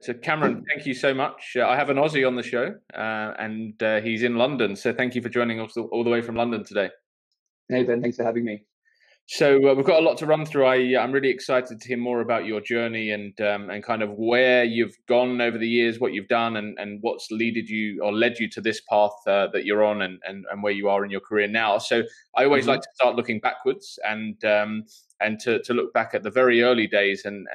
So Cameron, thank you so much. I have an Aussie on the show, and he's in London. So thank you for joining us all the way from London today. Hey Ben, thanks for having me. So we've got a lot to run through. I'm really excited to hear more about your journey and kind of where you've gone over the years, what you've done, and what's led you to this path that you're on, and where you are in your career now. So I always like to start looking backwards and to look back at the very early days and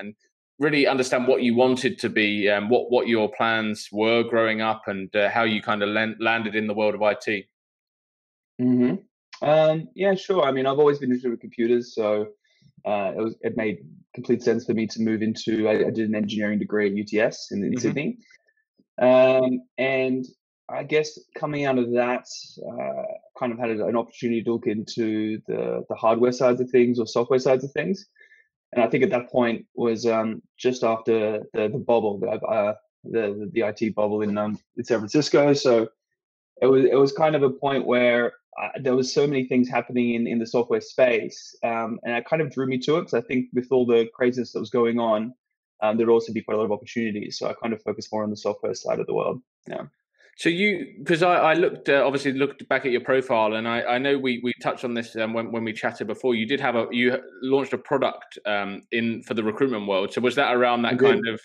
really understand what you wanted to be, what your plans were growing up, and how you kind of landed in the world of IT. Yeah, sure. I mean, I've always been interested with computers, so it made complete sense for me to move into. I did an engineering degree at UTS in Sydney, and I guess coming out of that, kind of had an opportunity to look into the hardware sides of things or software sides of things. And I think at that point was just after the bubble, the IT bubble in San Francisco. So it was kind of a point where there was so many things happening in the software space, and it kind of drew me to it because I think with all the craziness that was going on, there'd also be quite a lot of opportunities. So I kind of focused more on the software side of the world. Yeah. So because I looked obviously looked back at your profile, and I know we touched on this when we chatted before. You did you launched a product for the recruitment world. So was that around that kind of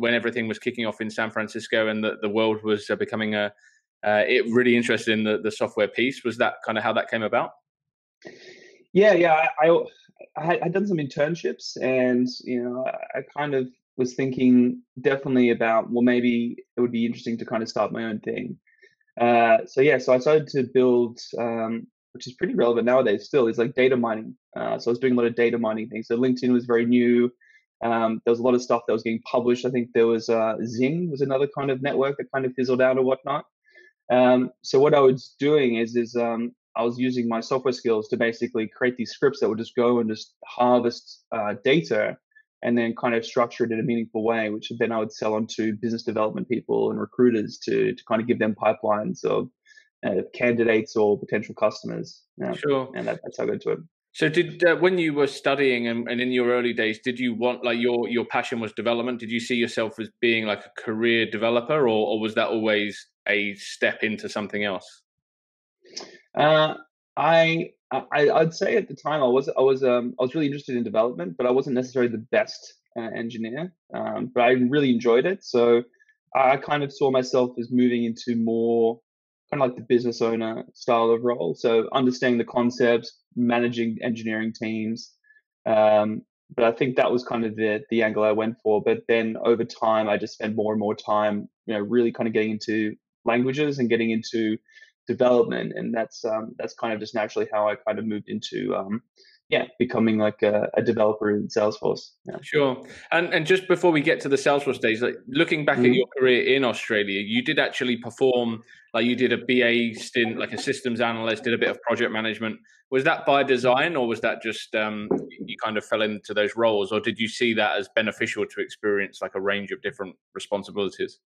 when everything was kicking off in San Francisco and the world was becoming really interested in the software piece? Was that kind of how that came about? Yeah. I had done some internships, and I kind of was thinking definitely about, well, maybe it would be interesting to kind of start my own thing. So I started to build, which is pretty relevant nowadays still, is like data mining. So I was doing a lot of data mining things. So LinkedIn was very new. There was a lot of stuff that was getting published. I think there was Zing was another kind of network that kind of fizzled out or whatnot. So what I was doing is I was using my software skills to basically create these scripts that would just go and just harvest data and then kind of structure it in a meaningful way, which then I would sell on to business development people and recruiters to kind of give them pipelines of candidates or potential customers. Sure. And that's how I got into it. So did when you were studying and in your early days, did you want, like, your passion was development? Did you see yourself as being like a career developer, or was that always a step into something else? I'd say at the time I was really interested in development, but I wasn't necessarily the best engineer. But I really enjoyed it, so I kind of saw myself as moving into more kind of like the business owner style of role. So understanding the concepts, managing engineering teams. But I think that was kind of the angle I went for. But then over time, I just spent more and more time, really kind of getting into languages and getting into development, and that's kind of just naturally how I kind of moved into becoming like a developer in Salesforce. Yeah. Sure. And just before we get to the Salesforce days, like looking back at your career in Australia, you did actually perform, like you did a BA stint, like a systems analyst, did a bit of project management. Was that by design, or was that just you kind of fell into those roles, or did you see that as beneficial to experience like a range of different responsibilities?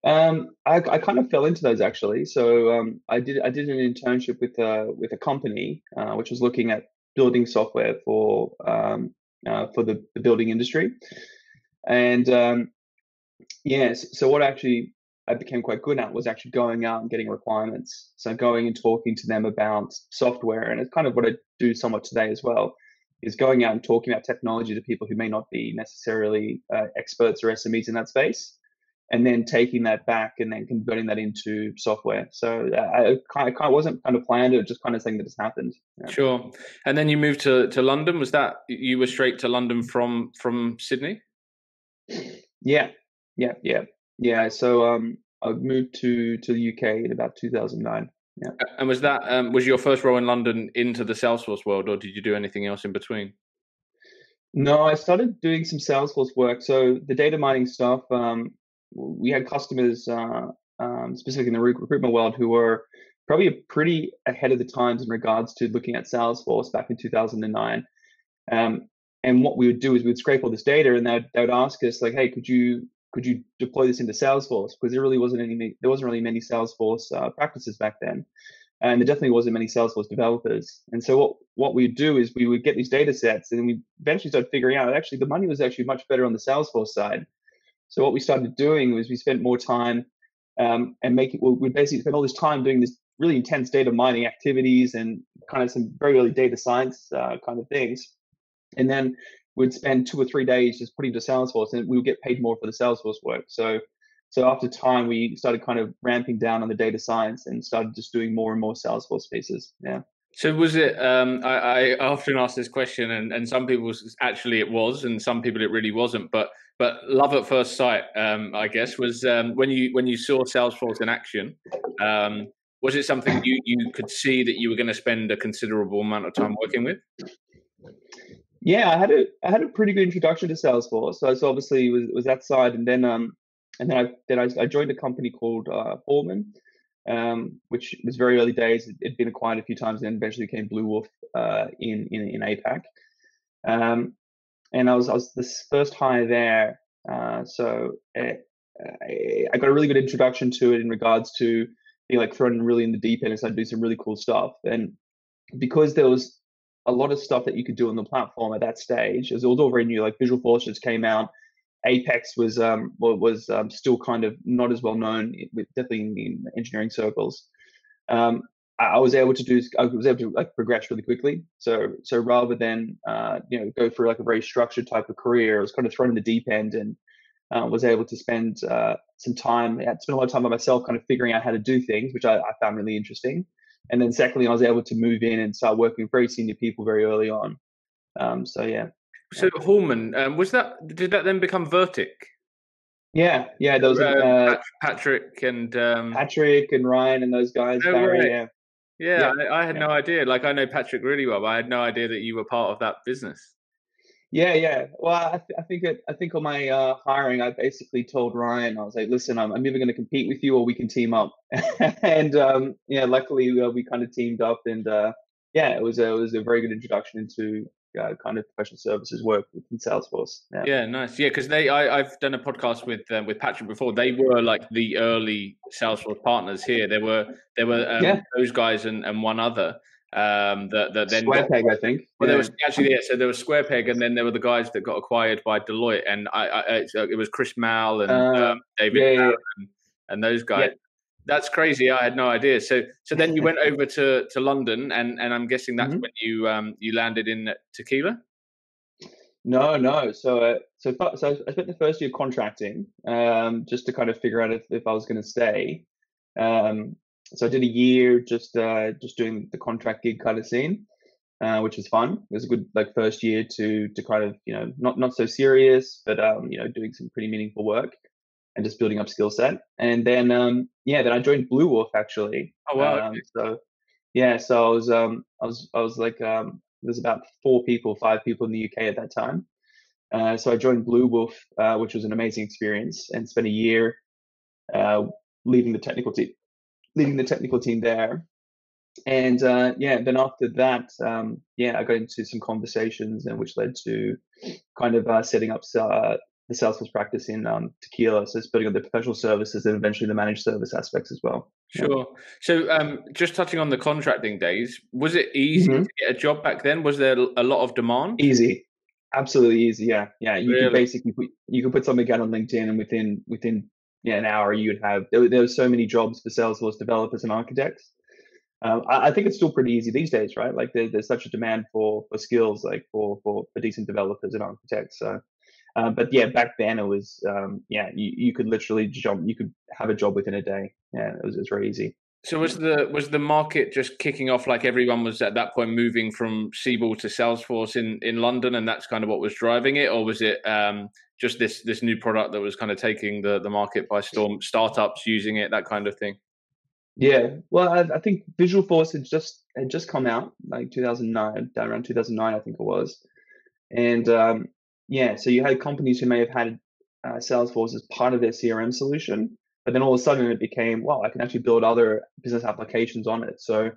I kind of fell into those actually. So I did an internship with a company which was looking at building software for the building industry, and so what actually I became quite good at was actually going out and getting requirements. So going and talking to them about software, and it's kind of what I do somewhat today as well, is going out and talking about technology to people who may not be necessarily experts or SMEs in that space, and then taking that back and then converting that into software. So I wasn't kind of planned. It was just kind of something that just happened. Yeah. Sure. And then you moved to London. Was that, you were straight to London from Sydney? Yeah. So I moved to the UK in about 2009. Yeah. And was that was your first role in London into the Salesforce world, or did you do anything else in between? No, I started doing some Salesforce work. So the data mining stuff, we had customers, specifically in the recruitment world, who were probably pretty ahead of the times in regards to looking at Salesforce back in 2009. And what we would do is we'd scrape all this data, and they would ask us like, "Hey, could you deploy this into Salesforce?" Because there wasn't really many Salesforce practices back then. and there definitely wasn't many Salesforce developers. And so what we'd do is we would get these data sets, and we eventually started figuring out actually the money was actually much better on the Salesforce side. So what we started doing was we spent more time and making well, we basically spent all this time doing this really intense data mining activities and kind of some very early data science kind of things. And then we'd spend 2 or 3 days just putting to Salesforce, and we would get paid more for the Salesforce work. So after time, we started kind of ramping down on the data science and started just doing more and more Salesforce pieces. Yeah. So was it? I often ask this question, and some people actually it was, and some people it really wasn't. But love at first sight, I guess, was when you saw Salesforce in action. Was it something you could see that you were going to spend a considerable amount of time working with? Yeah, I had a pretty good introduction to Salesforce. So obviously was that side, and then I joined a company called Foreman, which was very early days. It'd been acquired a few times, and then eventually became Blue Wolf in APAC. And I was this first hire there, so I got a really good introduction to it in regards to being like thrown really in the deep end and started to do some really cool stuff. And because there was a lot of stuff that you could do on the platform at that stage, it was all very new. Like Visualforce just came out. Apex was still kind of not as well known, definitely in engineering circles. I was able to like progress really quickly. So rather than go through like a very structured type of career, I was kind of thrown in the deep end and was able to spend some time. I had spent a lot of time by myself, kind of figuring out how to do things, which I found really interesting. And then secondly, I was able to move in and start working with very senior people very early on. So yeah. So Hallman, did that then become Vertic? Yeah. There was Patrick and Patrick and Ryan and those guys. No Barry, way. Yeah, I had yeah. no idea. Like, I know Patrick really well, but I had no idea that you were part of that business. Yeah. Well, I think on my hiring, I basically told Ryan, I was like, listen, I'm either going to compete with you or we can team up. And luckily we kind of teamed up, and it was a very good introduction into kind of professional services work within Salesforce. Yeah, nice. Yeah, because I've done a podcast with Patrick before. They were like the early Salesforce partners here. There were those guys and one other that then Square Peg, I think. Well, there was actually so there was Square Peg, and then there were the guys that got acquired by Deloitte, and it was Chris Mal and David and those guys. Yeah. That's crazy. I had no idea. So then you went over to London, and I'm guessing that's when you landed in Tequila. No. So I spent the first year contracting, just to kind of figure out if I was going to stay. So I did a year just doing the contract gig kind of scene, which was fun. It was a good like first year to kind of not so serious, but doing some pretty meaningful work and just building up skill set. And then then I joined Blue Wolf actually. Oh wow. So I was like there's about 5 people in the UK at that time. So I joined Blue Wolf, which was an amazing experience, and spent a year leading the technical team there. And then after that, I got into some conversations, and which led to kind of setting up the Salesforce practice in Tequila. So it's building up the professional services and eventually the managed service aspects as well. Sure. So just touching on the contracting days, was it easy to get a job back then? Was there a lot of demand? Easy. Absolutely easy. Yeah. You Really? could basically put something out on LinkedIn, and within an hour you'd have there were so many jobs for Salesforce developers and architects. I think it's still pretty easy these days, right? Like there's such a demand for skills, like for decent developers and architects. So, but yeah, back then it was you could literally jump. You could have a job within a day. Yeah, it was very easy. So was the market just kicking off, like everyone was at that point moving from Siebel to Salesforce in London, and that's kind of what was driving it, or was it just this new product that was kind of taking the market by storm, startups using it, that kind of thing? Yeah, well, I think Visualforce had just come out like 2009, around 2009, I think it was, and so you had companies who may have had Salesforce as part of their CRM solution, but then all of a sudden it became, wow, I can actually build other business applications on it. So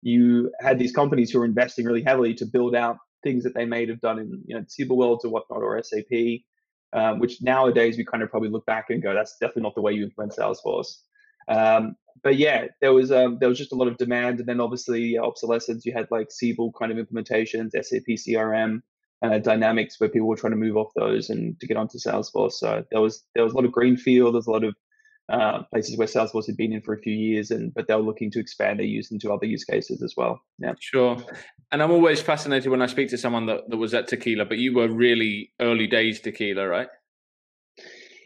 you had these companies who were investing really heavily to build out things that they may have done in Siebel Worlds or whatnot, or SAP, which nowadays we kind of probably look back and go, that's definitely not the way you implement Salesforce. but yeah, there was just a lot of demand, and then obviously obsolescence. You had like Siebel kind of implementations, SAP CRM, Dynamics, where people were trying to move off those and to get onto Salesforce. So there was a lot of greenfield. There's a lot of places where Salesforce had been in for a few years, and but they were looking to expand their use into other use cases as well. Yeah. Sure. And I'm always fascinated when I speak to someone that was at Tequila, but you were really early days Tequila, right?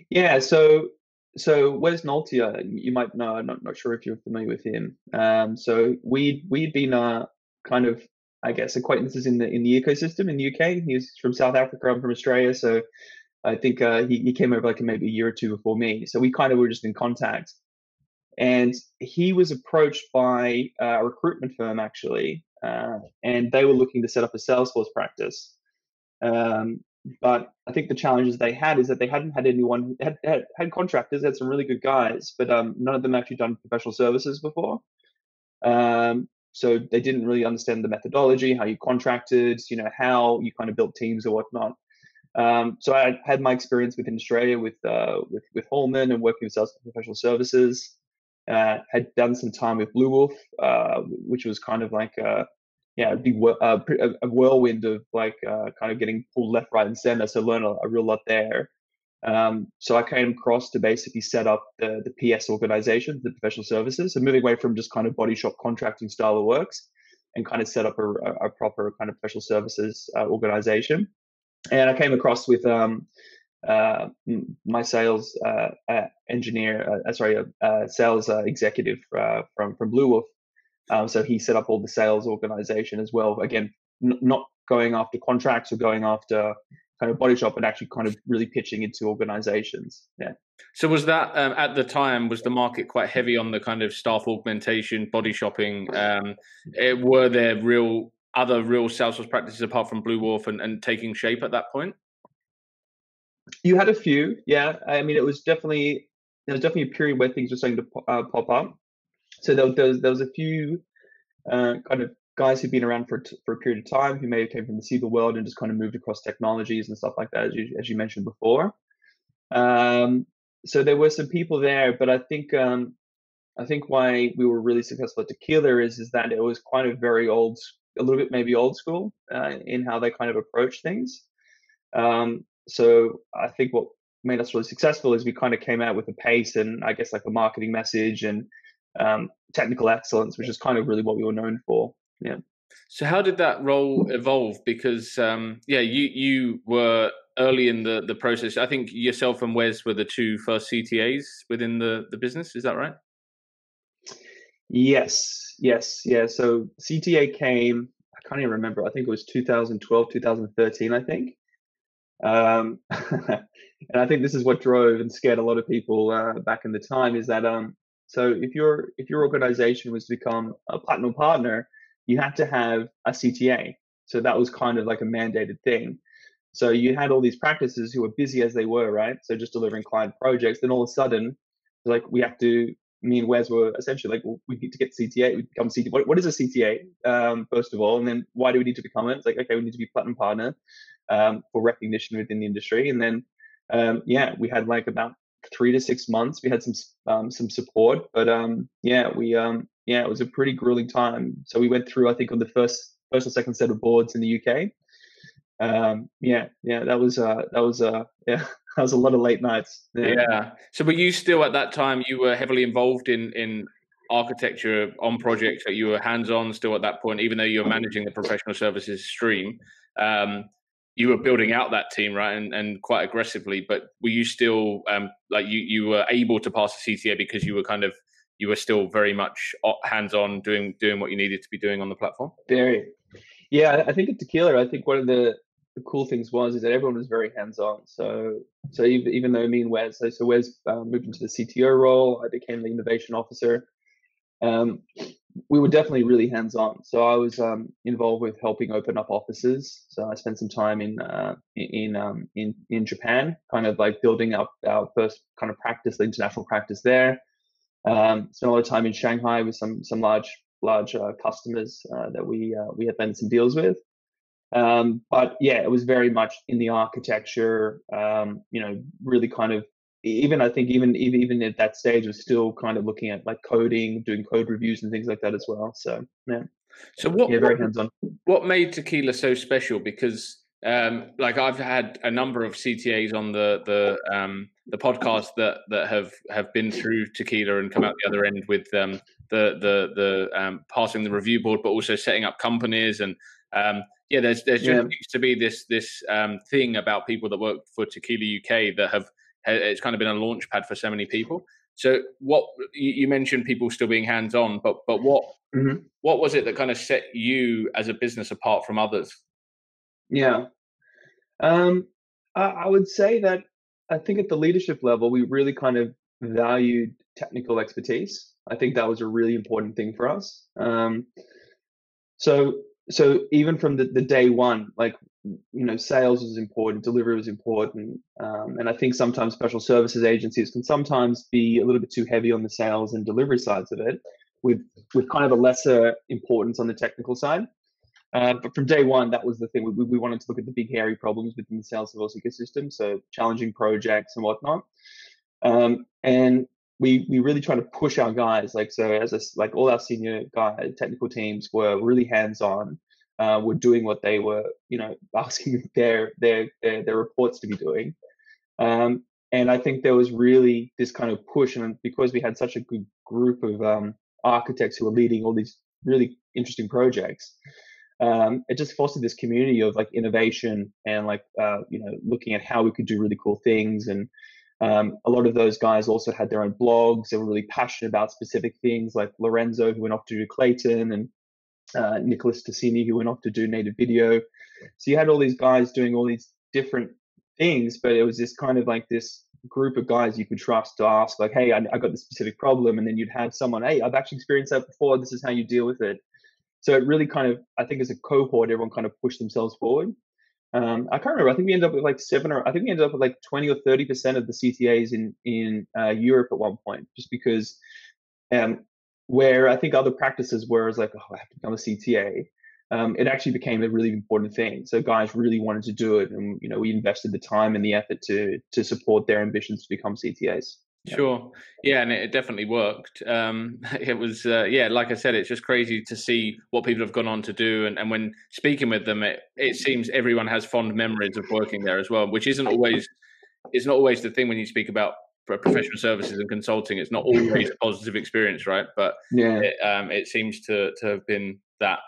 Yeah, so Wes Noltia, you might know. I'm not sure if you're familiar with him. So we'd been kind of, I guess, acquaintances in the ecosystem in the UK. He's from South Africa. I'm from Australia, so I think he came over like maybe a year or two before me. So we kind of were just in contact, and he was approached by a recruitment firm actually, and they were looking to set up a Salesforce practice. Um, but I think the challenges they had is that they hadn't had anyone had contractors, had some really good guys, but none of them actually done professional services before. So they didn't really understand the methodology, how you contracted, how you kind of built teams or whatnot. So I had my experience within Australia with Holman and working with sales professional services. Had done some time with Blue Wolf, which was kind of like a big a whirlwind of like kind of getting pulled left, right, and center. So learn a real lot there. So I came across to basically set up the PS organization, the professional services, so moving away from just kind of body shop contracting style of works, and kind of set up a proper kind of professional services organization. And I came across with my sales engineer, sales executive from Blue Wolf. So he set up all the sales organization as well. Again, not going after contracts or going after kind of body shop, but actually kind of really pitching into organizations. Yeah. So was that at the time, was the market quite heavy on the kind of staff augmentation, body shopping? Were there other real Salesforce practices apart from Blue Wolf and taking shape at that point? You had a few, yeah. I mean, there was definitely a period where things were starting to pop up. So there was a few kind of guys who've been around for a period of time who may have came from the Siebel world and just kind of moved across technologies and stuff like that, as you mentioned before. So there were some people there, but I think why we were really successful at Tequila is that it was kind of very a little bit maybe old school in how they kind of approach things. So I think what made us really successful is we kind of came out with a pace and I guess like a marketing message and technical excellence, which is kind of really what we were known for. Yeah. So how did that role evolve? Because you were early in the process. I think yourself and Wes were the two first CTAs within the business. Is that right? Yes. Yeah. So CTA came, I can't even remember. I think it was 2012, 2013, I think. And I think this is what drove and scared a lot of people back in the time is that so if your organization was to become a platinum partner, you had to have a CTA. So that was kind of like a mandated thing. So you had all these practices who were busy as they were, right? So just delivering client projects. Then all of a sudden, like me and Wes were essentially like, well, we need to get CTA. We become CTA. What is a CTA? First of all, and then why do we need to become it? It's like, okay, we need to be platinum partner for recognition within the industry. And then, we had like about 3 to 6 months. We had some support, but it was a pretty grueling time. So we went through, I think, on the first or second set of boards in the UK. That was that was a lot of late nights. Yeah. So were you still at that time? You were heavily involved in architecture on projects that you were hands-on still at that point, even though you were managing the professional services stream. You were building out that team, right, and quite aggressively. But were you still like you were able to pass the CTA because you were still very much hands-on, doing what you needed to be doing on the platform? Very. Yeah, I think at Tequila, I think one of the cool things is that everyone was very hands-on. So even though me and Wes, so Wes moved into the CTO role, I became the innovation officer. We were definitely really hands-on. So I was involved with helping open up offices. So I spent some time in Japan, kind of like building up our first kind of practice, the international practice there. Spent a lot of time in Shanghai with some large customers that we had landed some deals with. But yeah, it was very much in the architecture, really kind of even I think even at that stage was still kind of looking at like coding, doing code reviews and things like that as well. So yeah, So what yeah, what very hands on. what made Tequila so special? Because like I've had a number of CTAs on the podcast that have been through Tequila and come out the other end with the passing the review board, but also setting up companies and yeah, there's just Yeah. seems to be this thing about people that work for Tequila UK that have it's kind of been a launch pad for so many people. So what you mentioned people still being hands on, but Hmm. what was it that kind of set you as a business apart from others? Yeah. Um, I would say that I think at the leadership level, we really kind of valued technical expertise. I think that was a really important thing for us. So even from the day one, like sales was important, delivery was important, and I think sometimes special services agencies can sometimes be a little bit too heavy on the sales and delivery sides of it, with kind of a lesser importance on the technical side. But from day one, that was the thing. We wanted to look at the big hairy problems within the Salesforce ecosystem, so challenging projects and whatnot. And we really try to push our guys. Like so, like all our senior guys, technical teams were really hands on. Were doing what they were, asking their reports to be doing. And I think there was really this kind of push, and because we had such a good group of architects who were leading all these really interesting projects, it just fostered this community of like innovation and like looking at how we could do really cool things. And a lot of those guys also had their own blogs. They were really passionate about specific things, like Lorenzo, who went off to do Clayton, and Nicholas Tassini, who went off to do native video. So you had all these guys doing all these different things, but it was this kind of like this group of guys you could trust to ask, like, hey, I got this specific problem. And then you'd have someone, hey, I've actually experienced that before. This is how you deal with it. So it really kind of, I think as a cohort, everyone kind of pushed themselves forward. I can't remember. I think we ended up with like I think we ended up with like 20 or 30% of the CTAs in Europe at one point, just because um, where I think other practices were as like, oh, I have to become a CTA. It actually became a really important thing. So guys really wanted to do it, and we invested the time and the effort to support their ambitions to become CTAs. Yeah. Sure. Yeah, and it definitely worked. It was, yeah, like I said, it's just crazy to see what people have gone on to do. And when speaking with them, it seems everyone has fond memories of working there as well, which it's not always the thing when you speak about professional services and consulting. It's not always a positive experience, right? But Yeah. it seems to have been that.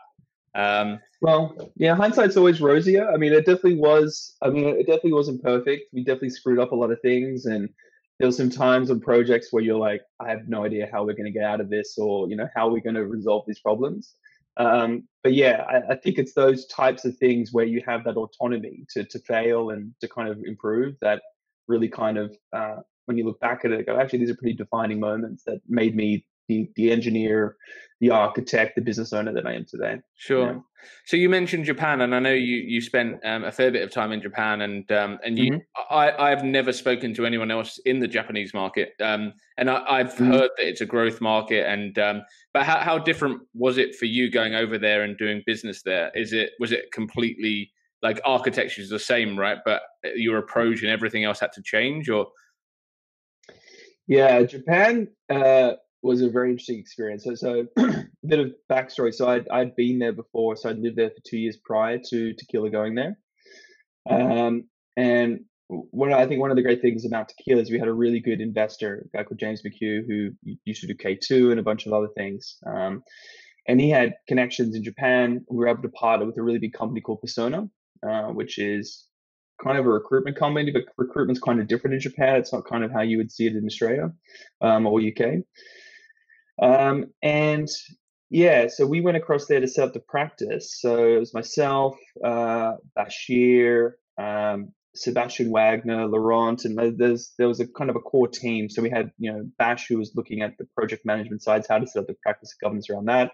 Well, yeah, hindsight's always rosier. I mean, it definitely was. I mean, it definitely wasn't perfect. We definitely screwed up a lot of things, and there were some times on projects where you're like, I have no idea how we're going to get out of this, or how we're going to resolve these problems. But yeah, I think it's those types of things where you have that autonomy to fail and to kind of improve that really kind of when you look back at it, go, actually, these are pretty defining moments that made me the engineer, the architect, the business owner that I am today. Yeah. Sure. So you mentioned Japan, and I know you spent a fair bit of time in Japan, and you. Hmm. I've never spoken to anyone else in the Japanese market, and I've Hmm. heard that it's a growth market. And but how different was it for you going over there and doing business there? Was it completely like architecture is the same, right? But your approach and everything else had to change, or Yeah, Japan was a very interesting experience. So a bit of backstory. So I'd been there before. So I'd lived there for 2 years prior to Tequila going there. Um, and I think one of the great things about Tequila is we had a really good investor, a guy called James McHugh, who used to do K2 and a bunch of other things. And he had connections in Japan. We were able to partner with a really big company called Persona, which is kind of a recruitment company, but recruitment's kind of different in Japan. It's not kind of how you would see it in Australia or UK. And yeah, so we went across there to set up the practice. So it was myself, Bashir, Sebastian Wagner, Laurent, and there was a kind of a core team. So we had Bash, who was looking at the project management sides, how to set up the practice governance around that.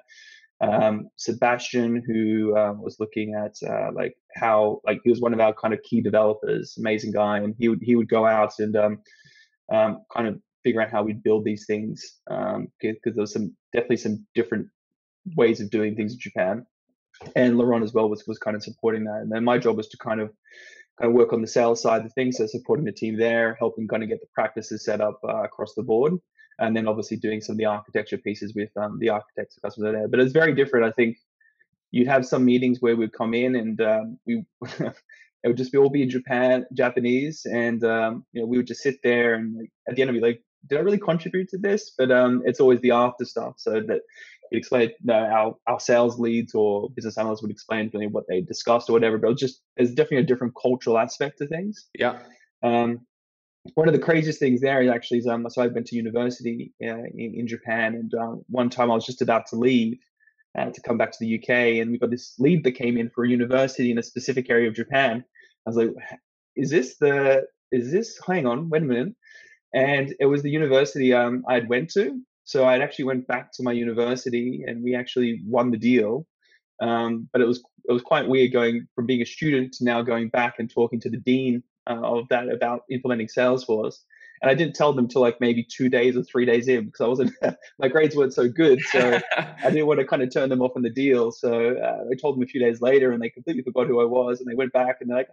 Sebastian, who was looking at like how he was one of our kind of key developers, amazing guy, and he would go out and kind of figure out how we'd build these things because there was definitely some different ways of doing things in Japan. And Laurent as well was kind of supporting that. And then my job was to kind of kind of work on the sales side of things, so supporting the team there, helping kind of get the practices set up across the board, and then obviously doing some of the architecture pieces with the architects and customers there. But it's very different. I think you'd have some meetings where we'd come in and we it would just be all be in Japanese, and we would just sit there and like, at the end of it, like, did I really contribute to this? But it's always the after stuff, so that you explain, our sales leads or business analysts would explain to me what they discussed or whatever. But it was just, there's definitely a different cultural aspect to things. Yeah. One of the craziest things there is actually, so I went to university in Japan, and one time I was just about to leave to come back to the UK, and we got this lead that came in for a university in a specific area of Japan. I was like, hang on, wait a minute. And it was the university I had went to. So I actually went back to my university, and we actually won the deal. But it was quite weird going from being a student to now going back and talking to the dean of that about implementing Salesforce. And I didn't tell them till like maybe 2 days or 3 days in, because I wasn't, my grades weren't so good. So I didn't want to kind of turn them off on the deal. So I told them a few days later, and they completely forgot who I was. And they went back and they're like,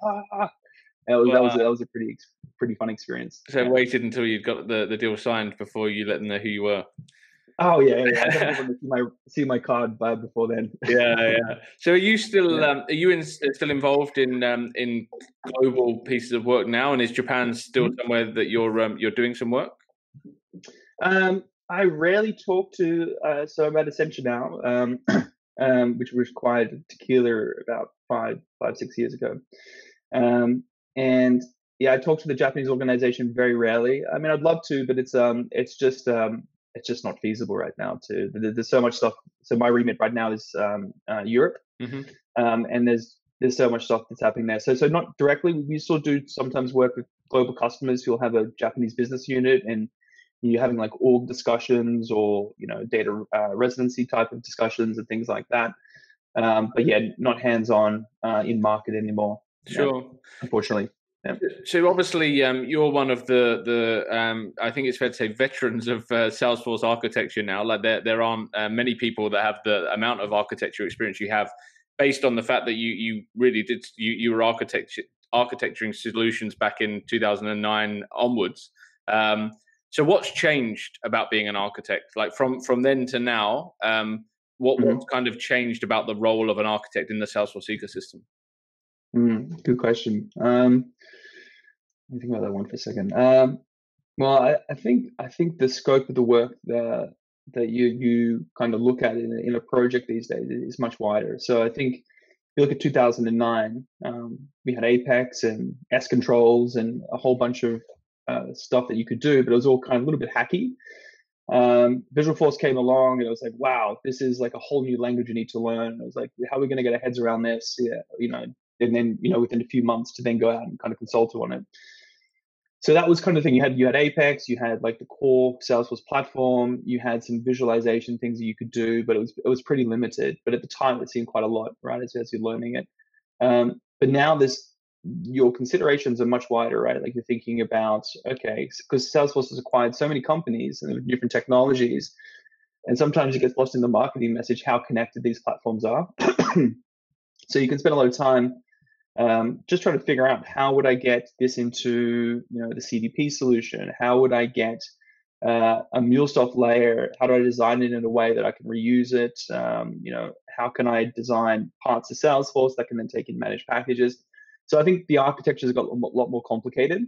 that was a pretty fun experience. So waited until you got the deal signed before you let them know who you were. Oh yeah. I definitely want to see my card before then. Yeah. So are you still still involved in global pieces of work now? And is Japan still somewhere that you're doing some work? I rarely talk to. So I'm at Accenture now, which was acquired Tequila about 5-6 years ago. And yeah, I talk to the Japanese organization very rarely. I mean, I'd love to, but it's just not feasible right now. There's so much stuff. So my remit right now is Europe, and there's so much stuff that's happening there. So not directly. We still do sometimes work with global customers who'll have a Japanese business unit, and you're having like org discussions or data residency type of discussions and things like that. But yeah, not hands-on in market anymore. Sure. Unfortunately. Yeah. So obviously, you're one of the I think it's fair to say veterans of Salesforce architecture now. Like there aren't many people that have the amount of architecture experience you have, based on the fact that you really did you were architecturing solutions back in 2009 onwards. So what's changed about being an architect? Like from then to now, what's kind of changed about the role of an architect in the Salesforce ecosystem? Good question. Let me think about that one for a second. Well, I think the scope of the work that you kind of look at in a project these days is much wider. So I think if you look at 2009, we had Apex and S controls and a whole bunch of stuff that you could do, but it was all kind of a little bit hacky. Visualforce came along, and it was like, wow, this is like a whole new language you need to learn. It was like, how are we going to get our heads around this? Yeah, and then within a few months to then go out and kind of consult on it. So that was kind of the thing. You had Apex, you had like the core Salesforce platform, you had some visualization things that you could do, but it was pretty limited. But at the time, it seemed quite a lot, right? As you're learning it. But now your considerations are much wider, right? Like you're thinking about, okay, because Salesforce has acquired so many companies and different technologies, and sometimes it gets lost in the marketing message how connected these platforms are. So you can spend a lot of time just trying to figure out, how would I get this into the CDP solution? How would I get a MuleSoft layer? How do I design it in a way that I can reuse it? How can I design parts of Salesforce that can then take in managed packages? So I think the architecture has got a lot more complicated.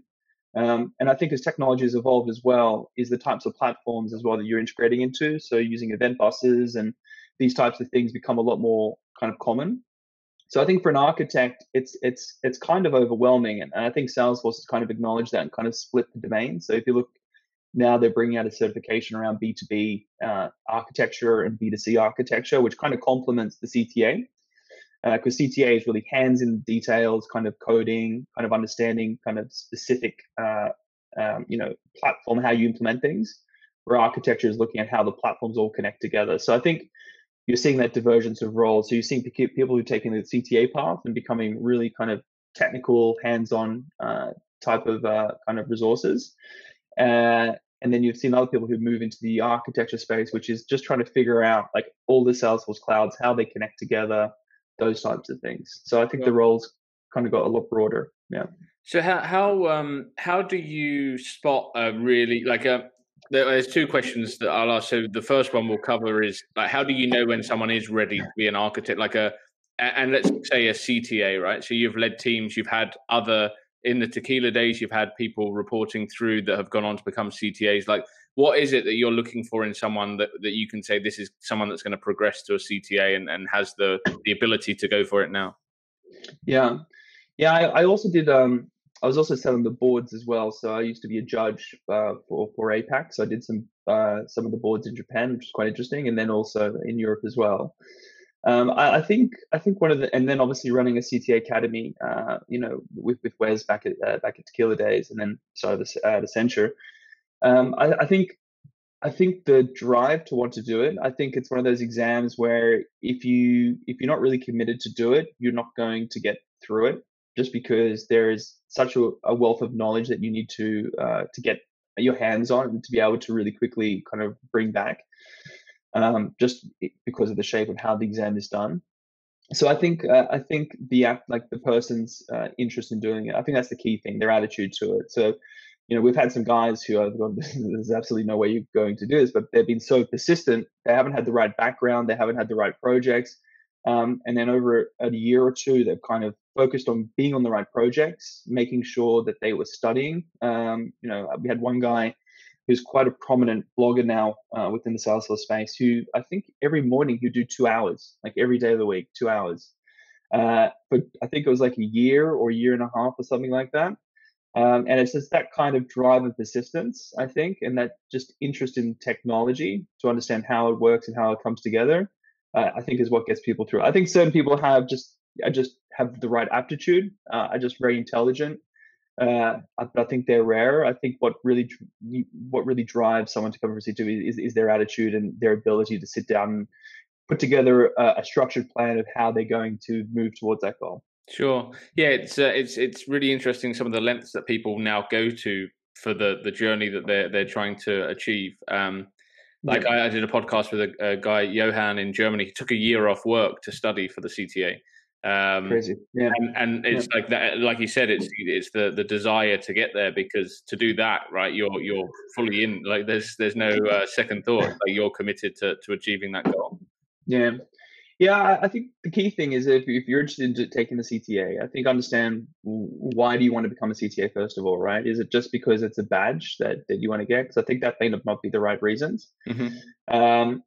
And I think as technology has evolved as well, is the types of platforms as well that you're integrating into. So using event buses and these types of things become a lot more kind of common. So I think for an architect, it's kind of overwhelming, and I think Salesforce has kind of acknowledged that and kind of split the domain. So if you look now, they're bringing out a certification around B2B architecture and B2C architecture, which kind of complements the CTA, because CTA is really hands in the details, kind of coding, kind of understanding, kind of specific, platform, how you implement things. Where architecture is looking at how the platforms all connect together. So I think you're seeing that divergence of roles. So you're seeing people who are taking the CTA path and becoming really kind of technical, hands-on type of kind of resources. And then you've seen other people who move into the architecture space, which is just trying to figure out like all the Salesforce clouds, how they connect together, those types of things. So I think the roles kind of got a lot broader. Yeah. So how do you spot a really like a there's two questions that I'll ask. So the first one we'll cover is like how do you know when someone is ready to be an architect, like and let's say a CTA, right? So you've led teams, you've had other in the Tequila days, you've had people reporting through that have gone on to become CTAs. Like what is it that you're looking for in someone that you can say this is someone that's going to progress to a CTA and has the ability to go for it now? Yeah. Yeah, I also did. I was also selling the boards as well. So I used to be a judge for APAC. So I did some of the boards in Japan, which is quite interesting, and then also in Europe as well. I think one of the, and then obviously running a CTA academy, with Wes back at Tequila days, and then at Accenture. I think the drive to want to do it. I think it's one of those exams where if you're not really committed to do it, you're not going to get through it. Just because there is such a wealth of knowledge that you need to get your hands on and to be able to really quickly kind of bring back, just because of the shape of how the exam is done. So I think like the person's interest in doing it. I think that's the key thing, their attitude to it. So we've had some guys who have gone, there's absolutely no way you're going to do this, but they've been so persistent. They haven't had the right background. They haven't had the right projects. And then over a year or two, they've kind of focused on being on the right projects, making sure that they were studying. We had one guy who's quite a prominent blogger now within the Salesforce space, who I think every morning he'd do 2 hours, like every day of the week, 2 hours. But I think it was like a year or a year and a half or something like that. And it's just that kind of drive and persistence, I think, and that just interest in technology to understand how it works and how it comes together, I think is what gets people through. I think certain people just have the right aptitude, are just very intelligent. But I think they're rare. I think what really drives someone to come from C2 is their attitude and their ability to sit down and put together a structured plan of how they're going to move towards that goal. Sure. Yeah, it's really interesting some of the lengths that people now go to for the journey that they're trying to achieve. Like Yeah, I did a podcast with a guy Johan in Germany. He took a year off work to study for the CTA. crazy. Yeah, And yeah, it's like that, like you said, it's the desire to get there because to do that, right, you're fully in. Like there's no second thought. Like you're committed to achieving that goal. yeah. Yeah, I think the key thing is if you're interested in taking the CTA, I think understand why do you want to become a CTA first of all, right? Is it just because it's a badge that you want to get? Because I think that may not be the right reasons. Hmm. Um,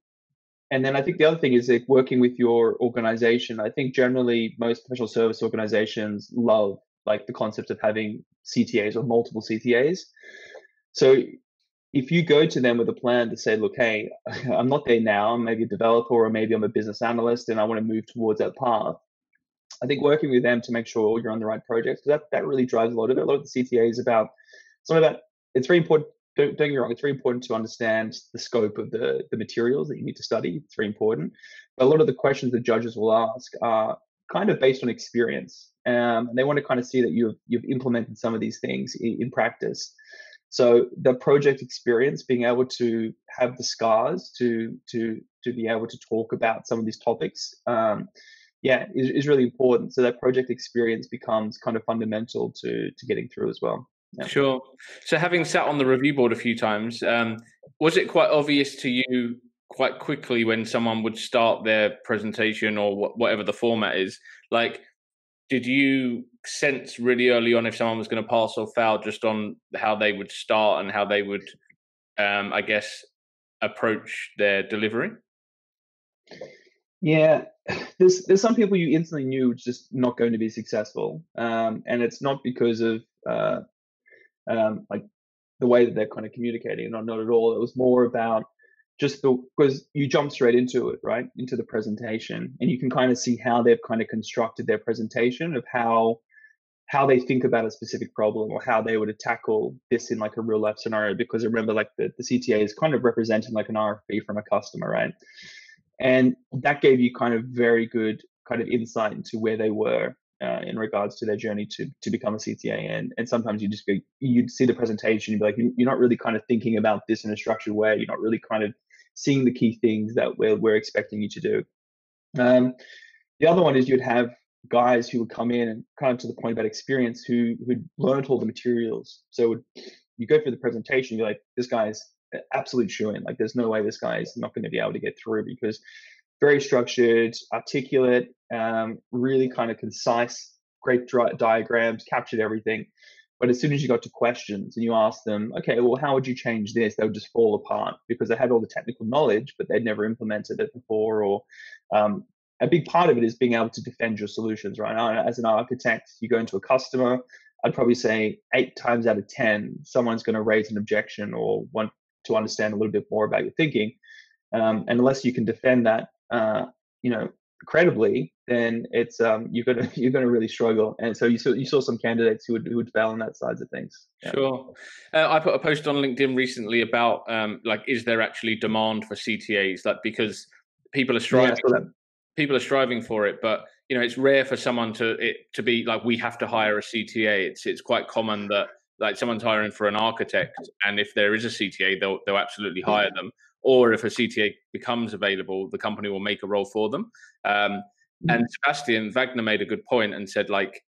and then I think the other thing is like working with your organization. I think generally most professional service organizations love like the concept of having CTAs or multiple CTAs. So if you go to them with a plan to say, look, hey, I'm not there now, I'm maybe a developer or maybe I'm a business analyst and I want to move towards that path. I think working with them to make sure you're on the right projects, because that really drives a lot of it. A lot of the CTA is about some of that. It's very important. Don't get me wrong. It's very important to understand the scope of the materials that you need to study. It's very important. But a lot of the questions that judges will ask are kind of based on experience. And they want to kind of see that you've implemented some of these things in practice. So the project experience, being able to have the scars to be able to talk about some of these topics, is really important. So that project experience becomes kind of fundamental to getting through as well. Yeah. Sure. So having sat on the review board a few times, was it quite obvious to you quite quickly when someone would start their presentation or whatever the format is? Like, did you sense really early on if someone was going to pass or fail just on how they would start and how they would, I guess, approach their delivery? Yeah, there's some people you instantly knew just not going to be successful, and it's not because of like the way that they're kind of communicating, not at all. It was more about just because you jump straight into it, right, into the presentation, and you can kind of see how they've kind of constructed their presentation of how they think about a specific problem or how they would tackle this in like a real life scenario. Because remember, like the CTA is kind of representing like an RFP from a customer, right? And that gave you kind of very good kind of insight into where they were in regards to their journey to become a CTA. And sometimes you'd see the presentation, you'd be like, you're not really kind of thinking about this in a structured way. You're not really kind of seeing the key things that we're expecting you to do. The other one is you'd have guys who would come in and kind of to the point about experience who'd learned all the materials. So you go through the presentation, you're like, this guy's an absolute shoo-in. Like, there's no way this guy is not going to be able to get through, because very structured, articulate, really kind of concise, great diagrams, captured everything. But as soon as you got to questions and you asked them, okay, well, how would you change this? They would just fall apart because they had all the technical knowledge, but they'd never implemented it before. Or a big part of it is being able to defend your solutions, right? As an architect, you go into a customer, I'd probably say 8 times out of 10, someone's going to raise an objection or want to understand a little bit more about your thinking. And unless you can defend that, credibly, then it's you're gonna really struggle. And so you saw some candidates who would fail on that side of things. Yeah. Sure. I put a post on LinkedIn recently about is there actually demand for CTAs? Like, because people are striving, for it, but it's rare for someone to be like, we have to hire a CTA. It's quite common that like someone's hiring for an architect, and if there is a CTA, they'll absolutely hire them. Or if a CTA becomes available, the company will make a role for them. And Sebastian Wagner made a good point and said, like,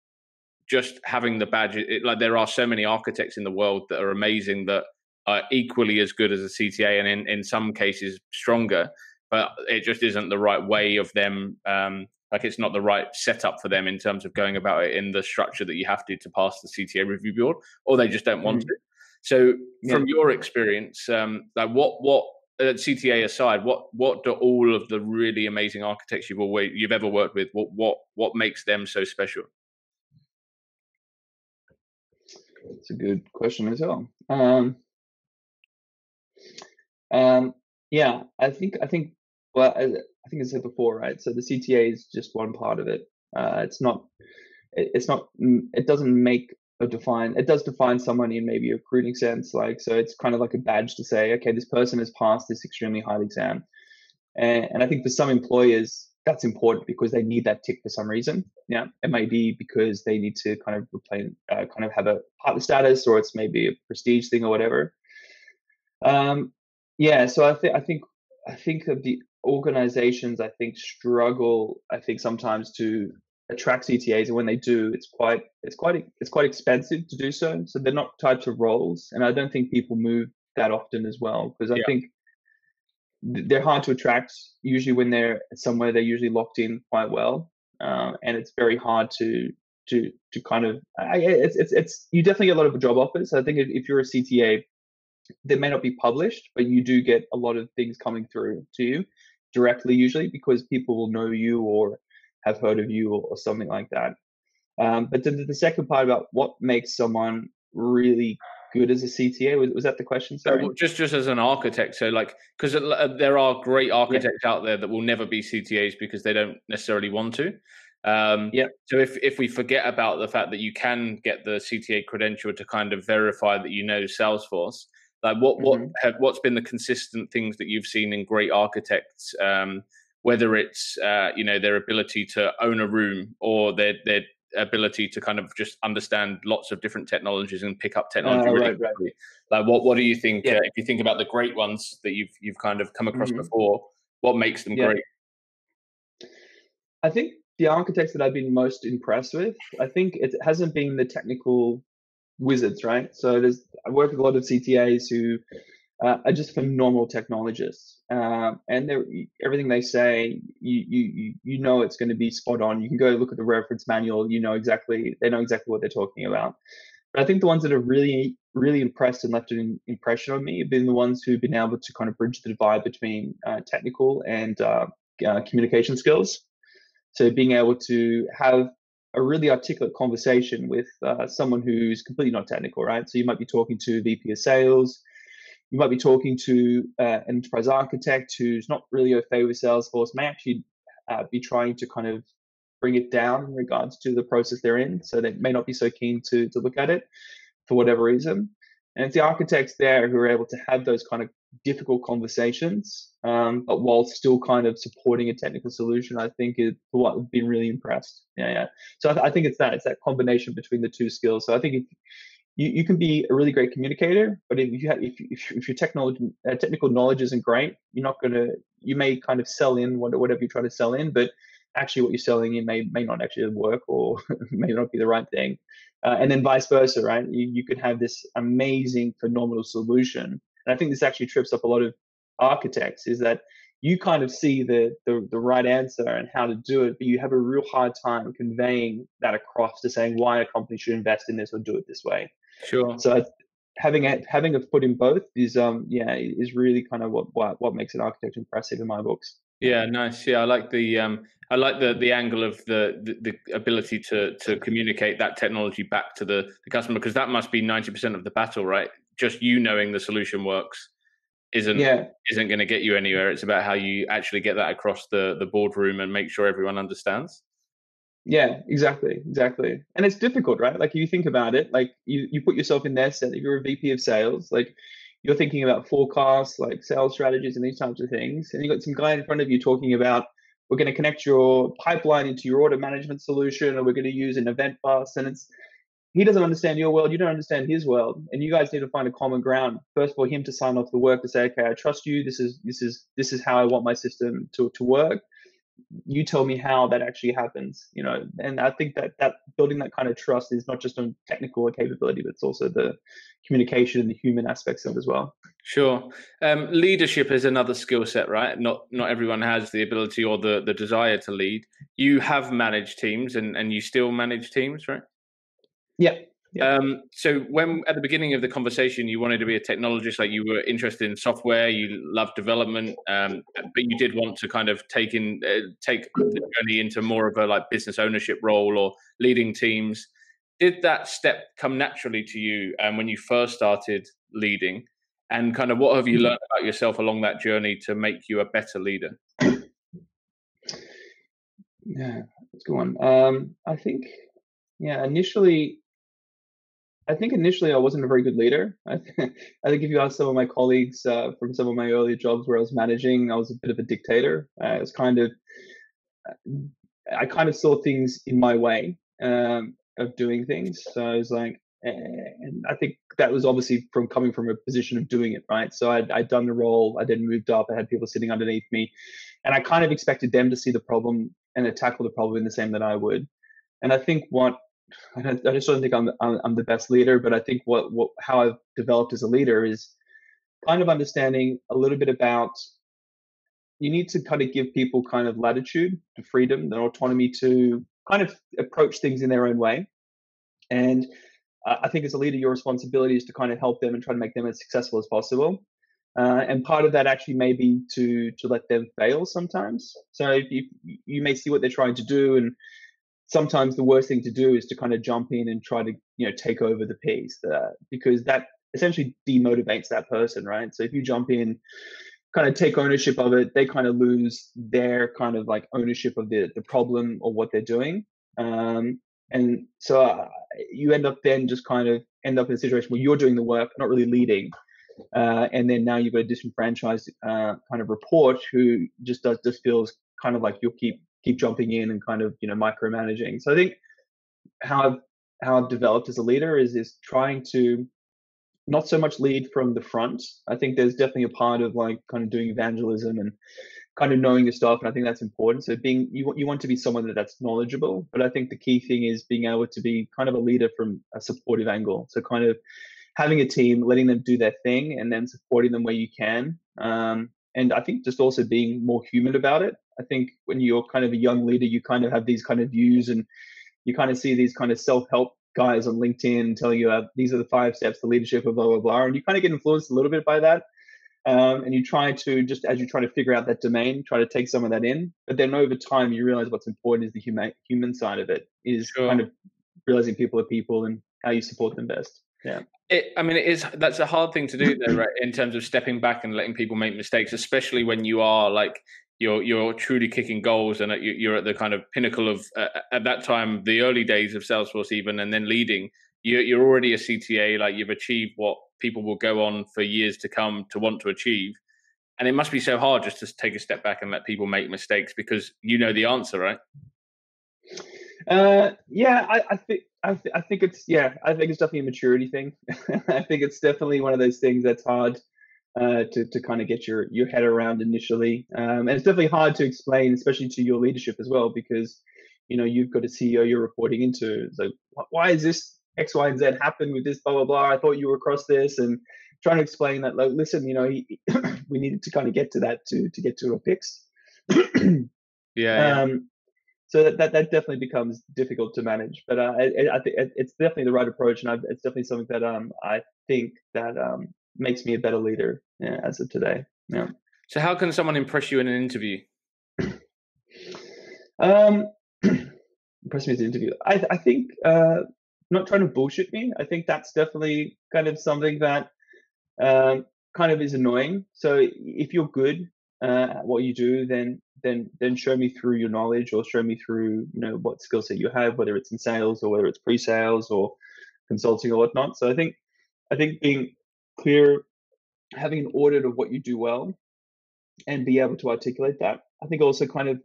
just having the badge, like, there are so many architects in the world that are amazing, that are equally as good as a CTA, and in some cases stronger, but it just isn't the right way of them. Like, it's not the right setup for them in terms of going about it in the structure that you have to pass the CTA review board, or they just don't want to. So from your experience, like what CTA aside, what do all of the really amazing architects you've ever worked with, what makes them so special? It's a good question as well. Yeah, I think well, I think I said before, right? So the CTA is just one part of it. It's not. It doesn't make or define. It does define someone in maybe a recruiting sense, like, so it's kind of like a badge to say, okay, this person has passed this extremely hard exam, and I think for some employers that's important because they need that tick for some reason. Yeah, it may be because they need to kind of kind of have a partner status, or it's maybe a prestige thing or whatever. Yeah, so I think of the organizations, I think, struggle, I think, sometimes to attract CTAs, and when they do, it's quite expensive to do so. So they're not types of roles, and I don't think people move that often as well, because I think they're hard to attract. Usually, when they're somewhere, they're usually locked in quite well, and it's very hard to kind of. It's you definitely get a lot of job offers. So I think if you're a CTA, they may not be published, but you do get a lot of things coming through to you directly, usually because people will know you or have heard of you or something like that. But the second part about what makes someone really good as a CTA, was that the question? Sorry. Just as an architect, so like, because there are great architects out there that will never be CTAs because they don't necessarily want to. So if we forget about the fact that you can get the CTA credential to kind of verify that you know Salesforce, like what's been the consistent things that you've seen in great architects, whether it's their ability to own a room, or their ability to kind of just understand lots of different technologies and pick up technology really quickly. Like, what do you think, if you think about the great ones that you've kind of come across before, what makes them great? I think the architects that I've been most impressed with, I think it hasn't been the technical wizards, right? So I work with a lot of CTAs who are just phenomenal technologists, and everything they say, you know it's going to be spot on. You can go look at the reference manual, they know exactly what they're talking about. But I think the ones that have really, really impressed and left an impression on me have been the ones who've been able to kind of bridge the divide between technical and communication skills. So being able to have a really articulate conversation with someone who's completely not technical, right? So you might be talking to VP of sales, you might be talking to an enterprise architect who's not really au fait with Salesforce, may actually be trying to kind of bring it down in regards to the process they're in. So they may not be so keen to look at it for whatever reason. And it's the architects there who are able to have those kind of difficult conversations, but while still kind of supporting a technical solution, I think is what I've been really impressed. So I think it's that combination between the two skills. So I think you can be a really great communicator, but if your technical knowledge isn't great, you may kind of sell in whatever you're trying to sell in, but actually what you're selling in may not actually work, or may not be the right thing. And then vice versa, right? You could have this amazing, phenomenal solution. And I think this actually trips up a lot of architects, is that you kind of see the right answer and how to do it, but you have a real hard time conveying that across to saying why a company should invest in this or do it this way. Sure. So having a foot in both is really kind of what makes an architect impressive in my books. Yeah, nice. Yeah, I like the angle of the ability to communicate that technology back to the customer, because that must be 90% of the battle, right? Just you knowing the solution works isn't Yeah, isn't going to get you anywhere. It's about how you actually get that across the boardroom and make sure everyone understands. yeah, exactly. And it's difficult, right? Like, you think about it, like you put yourself in their set. If you're a VP of sales, like, you're thinking about forecasts, like sales strategies and these types of things. And you got some guy in front of you talking about, we're going to connect your pipeline into your order management solution, or we're going to use an event bus. And he doesn't understand your world, you don't understand his world, and you guys need to find a common ground. First of all, him to sign off the work, to say, okay, I trust you. This is how I want my system to work. You tell me how that actually happens, and I think that building that kind of trust is not just on technical capability, but it's also the communication and the human aspects of it as well. Sure. Leadership is another skill set, right? Not everyone has the ability or the desire to lead. You have managed teams, and you still manage teams, right? Yeah. Yeah. So when at the beginning of the conversation you wanted to be a technologist, like you were interested in software, you loved development, but you did want to kind of take the journey into more of a like business ownership role or leading teams. Did that step come naturally to you when you first started leading? And kind of what have you learned about yourself along that journey to make you a better leader? Yeah, that's a good one. I think, yeah, initially I wasn't a very good leader. I think if you ask some of my colleagues from some of my earlier jobs where I was managing, I was a bit of a dictator. I kind of saw things in my way of doing things. So I was like, and I think that was obviously from coming from a position of doing it, right? So I'd done the role, I then moved up, I had people sitting underneath me, and I kind of expected them to see the problem and to tackle the problem in the same that I would. And I think I just don't think I'm the best leader, but I think how I've developed as a leader is kind of understanding a little bit about, you need to kind of give people kind of latitude, to freedom, and autonomy to kind of approach things in their own way. And I think as a leader, your responsibility is to kind of help them and try to make them as successful as possible. And part of that actually may be to let them fail sometimes. So if you may see what they're trying to do, and sometimes the worst thing to do is to kind of jump in and try to take over the piece, because that essentially demotivates that person, right? So if you jump in, kind of take ownership of it, they kind of lose their kind of like ownership of the problem or what they're doing. And so you end up then just kind of end up in a situation where you're doing the work, not really leading. And then now you've got a disenfranchised kind of report who just feels kind of like you'll keep jumping in and kind of micromanaging. So I think how I've developed as a leader is trying to not so much lead from the front. I think there's definitely a part of like kind of doing evangelism and kind of knowing your stuff, and I think that's important. So you want to be someone that's knowledgeable, but I think the key thing is being able to be kind of a leader from a supportive angle. So kind of having a team, letting them do their thing, and then supporting them where you can. And I think just also being more human about it. I think when you're kind of a young leader, you kind of have these kind of views, and you kind of see these kind of self-help guys on LinkedIn telling you these are the 5 steps to leadership, of blah, blah, blah. And you kind of get influenced a little bit by that. And you try to, just as you're trying to figure out that domain, try to take some of that in. But then over time, you realize what's important is the human side of it, is kind of realizing people are people and how you support them best. Yeah. That's a hard thing to do though, right? In terms of stepping back and letting people make mistakes, especially when you are like, you're truly kicking goals, and you're at the kind of pinnacle of at that time, the early days of Salesforce even, and then leading. You're already a CTA, like you've achieved what people will go on for years to come to want to achieve, and it must be so hard just to take a step back and let people make mistakes because you know the answer, right? Yeah, I think it's definitely a maturity thing. I think it's definitely one of those things that's hard. to kind of get your head around initially. And it's definitely hard to explain, especially to your leadership as well, because you've got a CEO you're reporting into. It's like, why is this X, Y, and Z happen with this, blah blah blah? I thought you were across this, and trying to explain that, like, listen, we needed to kind of get to that to get to a fix. Yeah. So that definitely becomes difficult to manage, but I think it's definitely the right approach, and it's definitely something that I think that makes me a better leader, as of today. Yeah. So how can someone impress you in an interview? Impress me as an interview. I think not trying to bullshit me. I think that's definitely kind of something that kind of is annoying. So if you're good at what you do, then show me through your knowledge, or show me through what skill set you have, whether it's in sales or whether it's pre-sales or consulting or whatnot. So I think being clear, having an audit of what you do well, and be able to articulate that. I think also kind of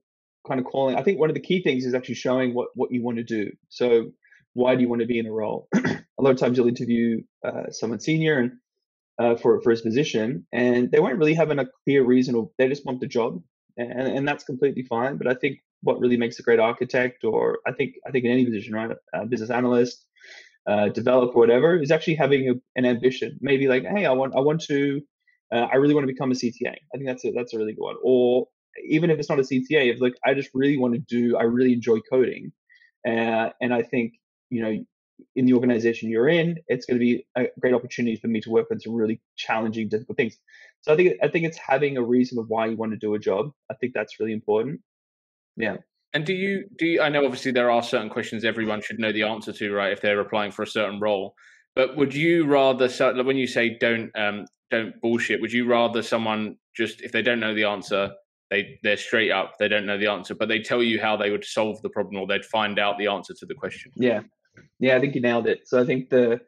calling. I think one of the key things is actually showing what you want to do. So why do you want to be in a role? A lot of times you'll interview someone senior and for his position, and they won't really have a clear reason, or they just want the job, and that's completely fine. But I think what really makes a great architect, or I think in any position, right, a business analyst, developer, whatever, is actually having an ambition. Maybe like, hey, I really want to become a CTA. I think that's a really good one. Or even if it's not a CTA, if like I just really want to I really enjoy coding, and I think in the organization you're in, it's going to be a great opportunity for me to work on some really challenging, difficult things. So I think it's having a reason of why you want to do a job. I think that's really important. Yeah. And do you? I know obviously there are certain questions everyone should know the answer to, right? If they're applying for a certain role, but would you rather, when you say don't bullshit, would you rather someone just, if they don't know the answer, they're straight up, they don't know the answer, but they tell you how they would solve the problem, or they'd find out the answer to the question? Yeah. I think you nailed it. So I think the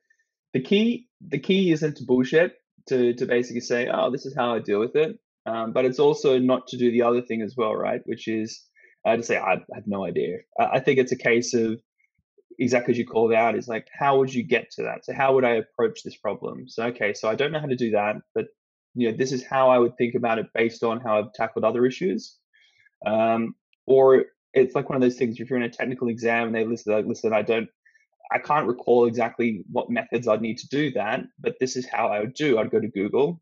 key isn't to bullshit, to basically say, oh, this is how I deal with it. But it's also not to do the other thing as well, right? Which is to say, I have no idea. I think it's a case of, exactly as you called out, is like, how would you get to that? So how would I approach this problem? So, okay, so I don't know how to do that, but this is how I would think about it based on how I've tackled other issues. Or it's like one of those things, if you're in a technical exam and they listen, I can't recall exactly what methods I'd need to do that, but this is how I would do. I'd go to Google.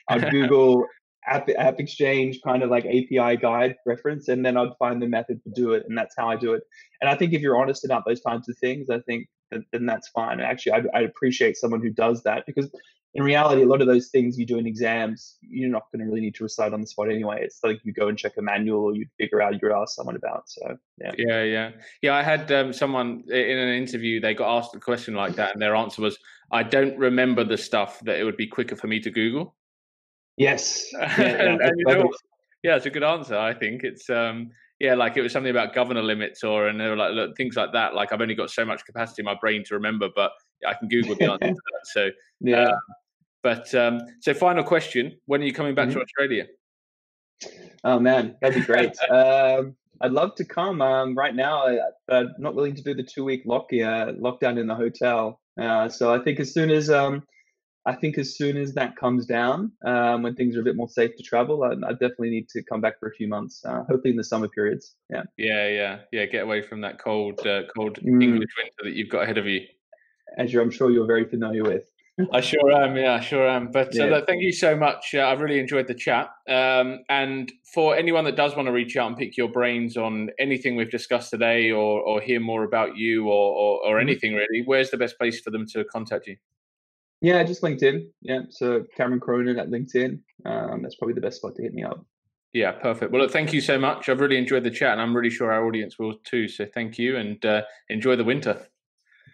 I'd Google App Exchange kind of like API guide reference, and then I'd find the method to do it, and that's how I do it. And I think if you're honest about those kinds of things, I think then that's fine. Actually, I'd appreciate someone who does that, because in reality, a lot of those things you do in exams, you're not going to really need to recite on the spot anyway. It's like you go and check a manual, or you figure out, you ask someone about. So yeah. I had someone in an interview, they got asked a question like that, and their answer was, I don't remember the stuff that it would be quicker for me to Google. Yes. And it's a good answer. I think it's like it was something about governor limits, and they were like, look, things like that. Like, I've only got so much capacity in my brain to remember, but I can Google the answer to that. So so final question: when are you coming back to Australia? Oh man, that'd be great. I'd love to come. Right now, I'm not willing to do the 2-week lockdown in the hotel. So I think as soon as that comes down, when things are a bit more safe to travel, I definitely need to come back for a few months. Hopefully in the summer periods. Yeah. Get away from that cold English winter that you've got ahead of you, as I'm sure you're very familiar with. I sure am. Yeah, I sure am. But look, thank you so much. I've really enjoyed the chat. And for anyone that does want to reach out and pick your brains on anything we've discussed today, or hear more about you, or anything really, where's the best place for them to contact you? Yeah, just LinkedIn. Yeah, so Cameron Cronin at LinkedIn. That's probably the best spot to hit me up. Yeah, perfect. Well, look, thank you so much. I've really enjoyed the chat, and I'm really sure our audience will too. So thank you, and enjoy the winter.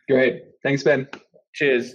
Great. Thanks, Ben. Cheers.